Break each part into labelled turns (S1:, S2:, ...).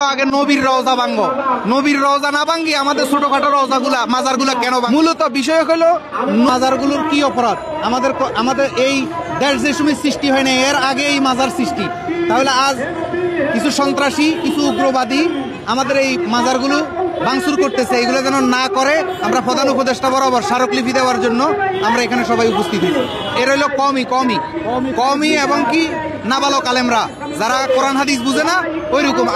S1: আগে নবীর রওজা ভাঙবো, নবীর রওজা না ভাঙ্গি আমাদের ছোটখাটো রওজাগুলা মাজারগুলা কেন মূলত বিষয় হলো মাজারগুলোর কি অপরাধ। আমাদের এই দেশ যে সময় সৃষ্টি হয় না এর আগে এই মাজার সৃষ্টি। তাহলে আজ কিছু সন্ত্রাসী কিছু উগ্রবাদী আমাদের এই মাজারগুলো ভাঙচুর করতেছে, এগুলো যেন না করে আমরা প্রধান উপদেষ্টা বরাবর স্মারকলিপি দেওয়ার জন্য আমরা এখানে সবাই উপস্থিত হয়েছি। এর হইল কমই এবং কি নাবালক আলেমরা যারা কোরআন হাদিস বুঝে না ওইরকম।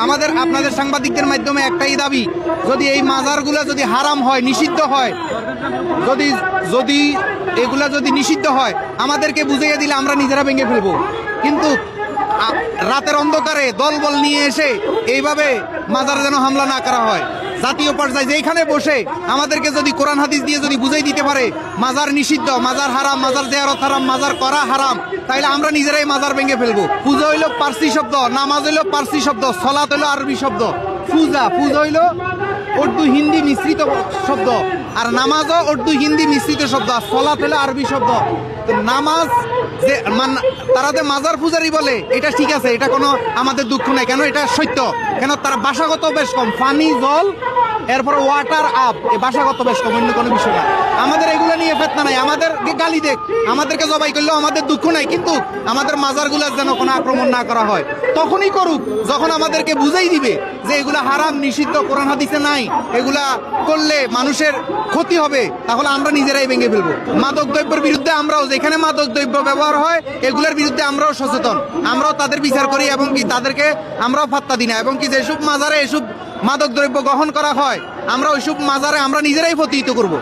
S1: আপনাদের সাংবাদিকদের মাধ্যমে একটাই দাবি, যদি এই মাজারগুলো যদি হারাম হয়, নিষিদ্ধ হয়, যদি এগুলা যদি নিষিদ্ধ হয় আমাদেরকে বুঝিয়ে দিলে আমরা নিজেরা ভেঙে ফেলবো। কিন্তু রাতের অন্ধকারে দলবল নিয়ে এসে এইভাবে মাজার যেন হামলা না করা হয়। জাতীয় পর্যায়ে যেখানে বসে আমাদেরকে যদি কোরআন হাদিস দিয়ে যদি বুঝাই দিতে পারে মাজার নিষিদ্ধ, মাজার হারাম, মাজার জিয়ারত হারাম, মাজার করা হারাম, তাইলে আমরা নিজেরাই মাজার ভেঙে ফেলবো। পূজা হইল পার্সি শব্দ, নামাজ হইল পার্সি শব্দ, সলাত হইল আরবি শব্দ, পূজা হইল উর্দু হিন্দি মিশ্রিত শব্দ, আর নামাজও উর্দু হিন্দি মিশ্রিত শব্দ, আর সলাত হইল আরবি শব্দ। তো নামাজ যে তারা মাজার পূজারি বলে এটা ঠিক আছে, এটা কোনো আমাদের দুঃখ নাই, কেন এটা সত্য, কেন তার ভাষাগত বেশ কম, পানি জল এরপর ওয়াটার আপ, এই ভাষাগত বেশ কম, অন্য কোনো বিষয় না। আমাদের এগুলো নিয়ে ফেতনা নাই, আমাদের গালি দেখ, আমাদেরকে জবাই করলেও আমাদের দুঃখ নাই, কিন্তু আমাদের মাজারগুলোর যেন কোনো আক্রমণ না করা হয়। তখনই করুক যখন আমাদেরকে বুঝাই দিবে যে এগুলা হারাম, নিষিদ্ধ, কোরআন হাদিসে নাই, এগুলা করলে মানুষের ক্ষতি হবে, তাহলে আমরা নিজেরাই ভেঙে ফেলবো। মাদক দ্রব্যের বিরুদ্ধে আমরাও, যেখানে মাদক দ্রব্য ব্যবহার হয় এগুলোর বিরুদ্ধে আমরাও সচেতন, আমরাও তাদের বিচার করি এবং কি তাদেরকে আমরাও পাত্তা দিই না, এবং কি যেসব মাজারে এসব মাদক দ্রব্য গ্রহণ করা হয় আমরা ওইসব মাজারে আমরা নিজেরাই প্রতিহিত করবো।